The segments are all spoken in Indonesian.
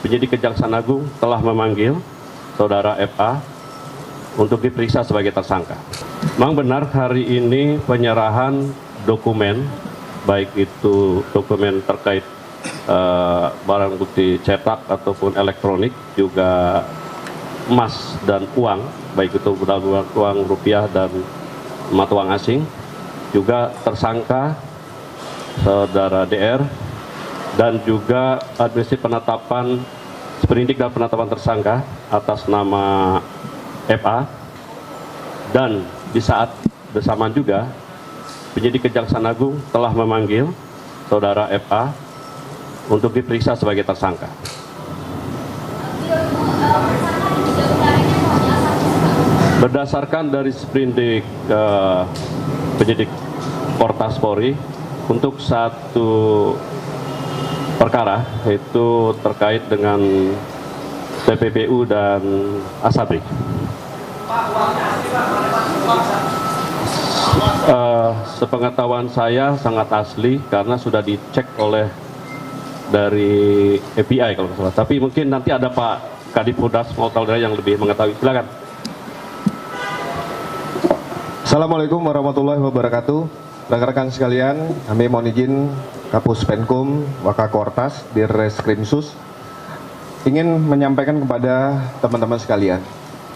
penyidik Kejaksaan Agung telah memanggil Saudara FA untuk diperiksa sebagai tersangka. Memang benar hari ini penyerahan dokumen, baik itu dokumen terkait barang bukti cetak ataupun elektronik, juga emas dan uang, baik itu uang rupiah dan mata uang asing, juga tersangka Saudara DR, dan juga administrasi penetapan sprindik dan penetapan tersangka atas nama FA. Dan di saat bersamaan juga penyidik Kejaksaan Agung telah memanggil Saudara FA untuk diperiksa sebagai tersangka. Berdasarkan dari sprindik penyidik Portas Polri, untuk satu perkara yaitu terkait dengan TPPU dan Asabri. Sepengetahuan saya sangat asli karena sudah dicek oleh dari API kalau nggak salah. Tapi mungkin nanti ada Pak Kadiphudas Polda yang lebih mengetahui. Silakan. Assalamualaikum warahmatullahi wabarakatuh. Rekan-rekan sekalian, kami mohon izin Kapus Penkum Wakakortas Dirreskrimsus ingin menyampaikan kepada teman-teman sekalian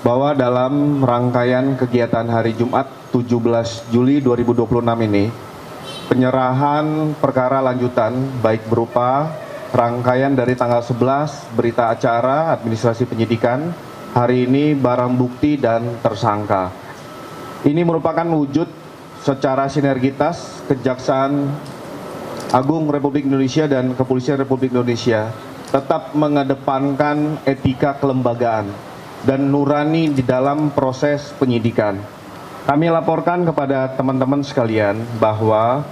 bahwa dalam rangkaian kegiatan hari Jumat 17 Juli 2026 ini, penyerahan perkara lanjutan baik berupa rangkaian dari tanggal 11 berita acara administrasi penyidikan, hari ini barang bukti dan tersangka. Ini merupakan wujud secara sinergitas Kejaksaan Agung Republik Indonesia dan Kepolisian Republik Indonesia tetap mengedepankan etika kelembagaan dan nurani di dalam proses penyidikan. Kami laporkan kepada teman-teman sekalian bahwa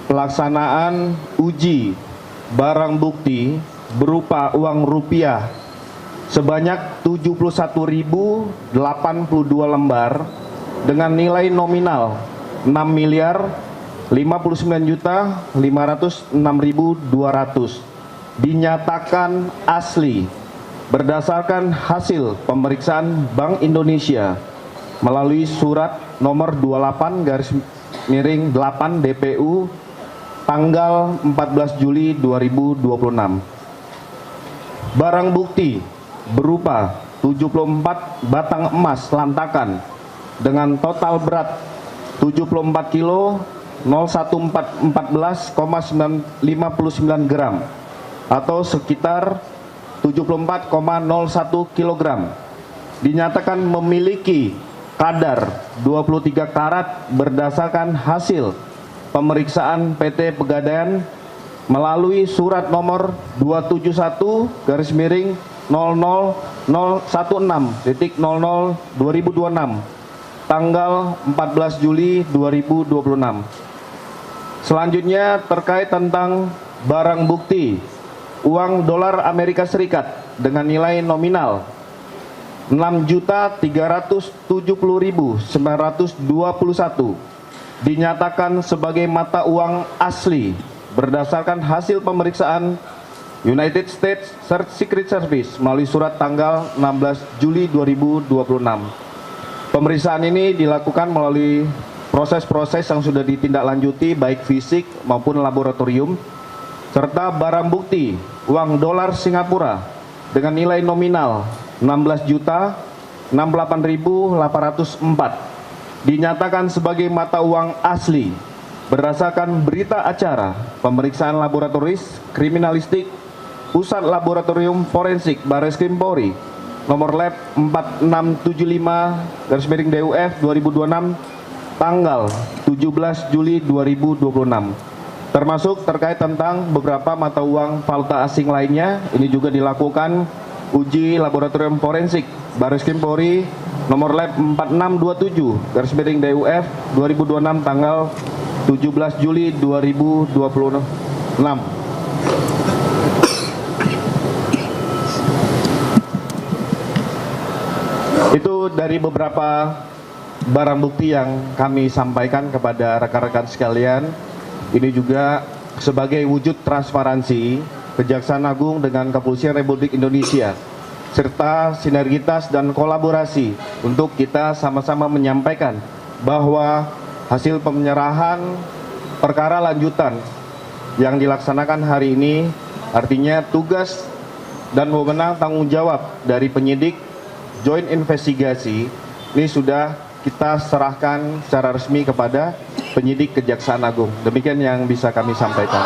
pelaksanaan uji barang bukti berupa uang rupiah sebanyak 71.082 lembar dengan nilai nominal 6.059.506.200 dinyatakan asli berdasarkan hasil pemeriksaan Bank Indonesia melalui surat nomor 28/8 DPU tanggal 14 Juli 2026. Barang bukti berupa 74 batang emas lantakan dengan total berat 74 kilo 01459 gram atau sekitar 74,01 kilogram dinyatakan memiliki kadar 23 karat berdasarkan hasil pemeriksaan PT Pegadaian melalui surat nomor 271/00016.00/2026 tanggal 14 Juli 2026. Selanjutnya terkait tentang barang bukti uang dolar Amerika Serikat dengan nilai nominal 6.370.921 dinyatakan sebagai mata uang asli berdasarkan hasil pemeriksaan United States Secret Service melalui surat tanggal 16 Juli 2026. Pemeriksaan ini dilakukan melalui proses-proses yang sudah ditindaklanjuti baik fisik maupun laboratorium, serta barang bukti uang dolar Singapura dengan nilai nominal 16.068.804 dinyatakan sebagai mata uang asli berdasarkan berita acara pemeriksaan laboratoris kriminalistik Pusat Laboratorium Forensik Barreskrim Polri nomor lab 4675/DUF 2026 tanggal 17 Juli 2026, termasuk terkait tentang beberapa mata uang valuta asing lainnya. Ini juga dilakukan uji laboratorium forensik Barreskrim Polri nomor lab 4627/DUF 2026 tanggal 17 Juli 2026. Itu dari beberapa barang bukti yang kami sampaikan kepada rekan-rekan sekalian. Ini juga sebagai wujud transparansi Kejaksaan Agung dengan Kepolisian Republik Indonesia, serta sinergitas dan kolaborasi untuk kita sama-sama menyampaikan bahwa hasil penyerahan perkara lanjutan yang dilaksanakan hari ini artinya tugas dan wewenang tanggung jawab dari penyidik Joint Investigasi ini sudah kita serahkan secara resmi kepada penyidik Kejaksaan Agung. Demikian yang bisa kami sampaikan.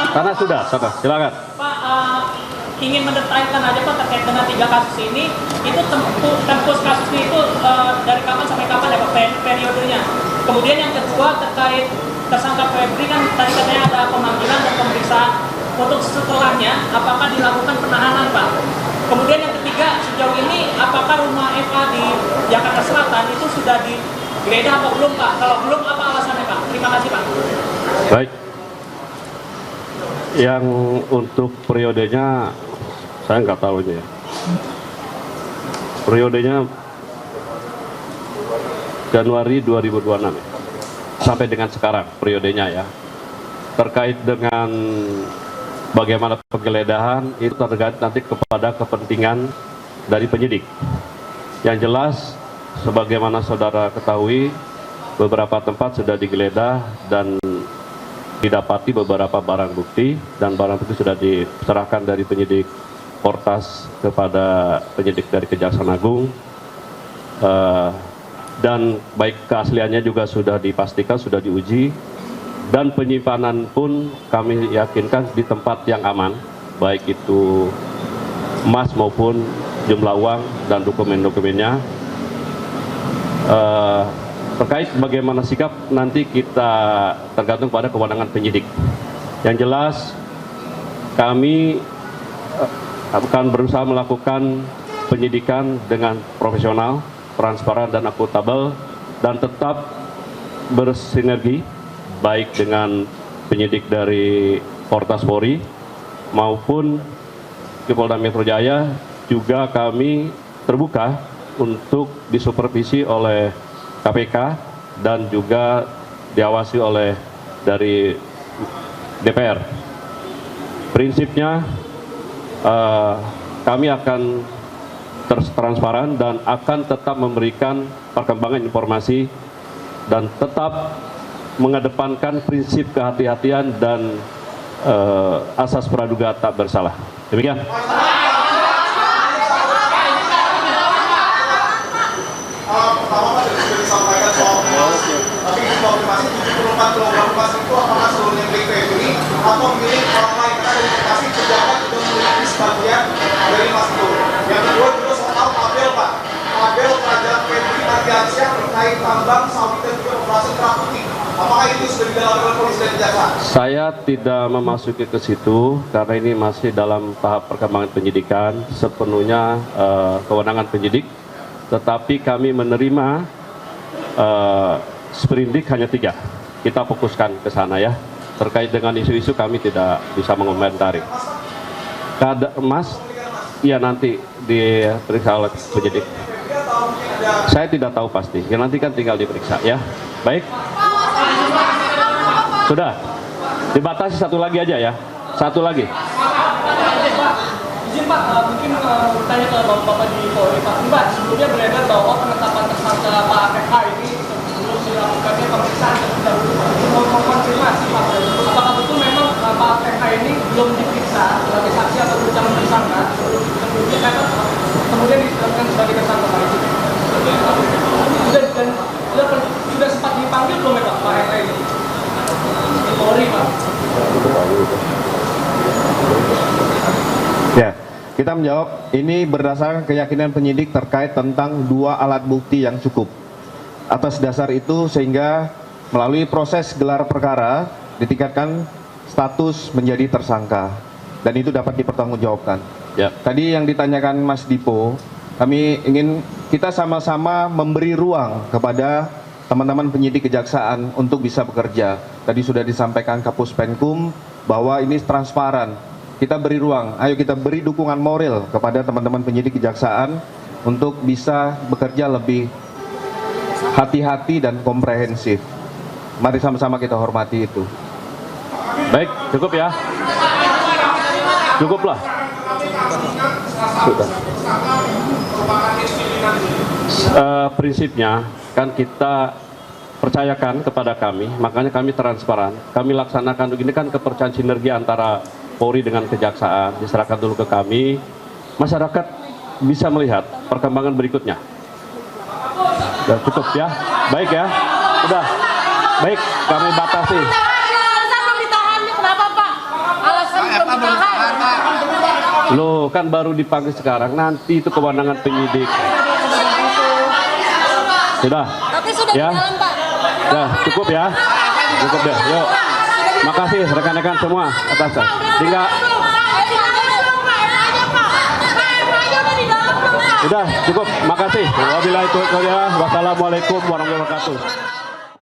Karena sudah, silakan. Pak, ingin mendetailkan aja Pak terkait dengan 3 kasus ini, itu tempus kasusnya itu dari kapan sampai kapan ya Pak periodenya. Kemudian yang kedua terkait tersangka Febri kan tadi katanya ada pemanggilan dan pemeriksaan. Untuk setelahnya, apakah dilakukan penahanan Pak? Kemudian yang ketiga, sejauh ini apakah rumah FA di Jakarta Selatan itu sudah digeledah atau belum Pak? Kalau belum, apa alasannya Pak? Terima kasih Pak. Baik. Yang untuk periodenya saya nggak tahu ini ya. Periodenya Januari 2026 ya. Sampai dengan sekarang periodenya ya. Terkait dengan bagaimana penggeledahan itu tergantung nanti kepada kepentingan dari penyidik. Yang jelas sebagaimana saudara ketahui beberapa tempat sudah digeledah dan didapati beberapa barang bukti, dan barang bukti sudah diserahkan dari penyidik Portas kepada penyidik dari Kejaksaan Agung, dan baik keasliannya juga sudah dipastikan, sudah diuji, dan penyimpanan pun kami yakinkan di tempat yang aman, baik itu emas maupun jumlah uang dan dokumen-dokumennya. Terkait bagaimana sikap nanti kita tergantung pada kewenangan penyidik. Yang jelas kami akan berusaha melakukan penyidikan dengan profesional, transparan dan akuntabel, dan tetap bersinergi baik dengan penyidik dari Portas Polri maupun di Polda Metro Jaya. Juga kami terbuka untuk disupervisi oleh KPK dan juga diawasi oleh dari DPR. Prinsipnya kami akan transparan dan akan tetap memberikan perkembangan informasi dan tetap mengedepankan prinsip kehati-hatian dan asas praduga tak bersalah. Demikian. Pertama tadi sudah disampaikan soal emas, tapi konfirmasi 74 kg emas itu apakah seluruhnya milik Febri atau milik orang lain? Karena dari indikasi pejabat juga memiliki sebagian dari emas itu. Yang kedua juga soal Abel Pak, Abel kerajaan Febri Ardiansyah terkait tambang sawit dan juga operasi kerah putih. Apakah itu sudah didalami oleh polisi dan kejaksaan? Saya tidak memasuki ke situ karena ini masih dalam tahap perkembangan penyidikan, sepenuhnya kewenangan penyidik. Tetapi kami menerima sprindik hanya 3. Kita fokuskan ke sana ya. Terkait dengan isu-isu kami tidak bisa mengomentari. Kadar emas, ya nanti diperiksa oleh penyidik. Saya tidak tahu pasti. Ya nanti kan tinggal diperiksa ya. Baik. Sudah. Dibatasi satu lagi aja ya. Satu lagi. Izin Pak, mungkin bertanya ke Bapak di Polri Pak. Mbak, sebelumnya beredar bahwa penetapan tersangka Pak FH ini sebelum dilakukannya pemeriksaan terlebih dahulu. Mau mengkonfirmasi Pak, apakah betul memang Pak FH ini belum diperiksa sebagai saksi atau calon tersangka kemudian ditetapkan sebagai tersangka Pak itu? Sudah sempat dipanggil belum ya Pak FH ini? Di Polri Pak. Ya, kita menjawab ini berdasarkan keyakinan penyidik terkait tentang 2 alat bukti yang cukup. Atas dasar itu sehingga melalui proses gelar perkara ditingkatkan status menjadi tersangka dan itu dapat dipertanggungjawabkan. Ya. Tadi yang ditanyakan Mas Dipo, kami ingin kita sama-sama memberi ruang kepada teman-teman penyidik kejaksaan untuk bisa bekerja. Tadi sudah disampaikan Kapus Penkum bahwa ini transparan. Kita beri ruang, ayo kita beri dukungan moral kepada teman-teman penyidik kejaksaan untuk bisa bekerja lebih hati-hati dan komprehensif. Mari sama-sama kita hormati itu. Baik, cukup ya. Cukuplah. Sudah. Prinsipnya kan kita percayakan kepada kami, makanya kami transparan. Kami laksanakan begini kan kepercayaan sinergi antara Polri dengan Kejaksaan. Diserahkan dulu ke kami, masyarakat bisa melihat perkembangan berikutnya. Sudah cukup ya, baik ya, udah, baik kami batasi. Alasan belum ditahan nih, kenapa Pak? Alasan belum ditahan. Loh, kan baru dipanggil sekarang, nanti itu kewenangan penyidik. Sudah, Tapi sudah ya, di dalam Pak. ya cukup ya, cukup deh, yuk. Makasih rekan-rekan semua atas. Tinggal, udah cukup, makasih. Wabillahi taufiq wal hidayah. Wassalamualaikum warahmatullahi wabarakatuh.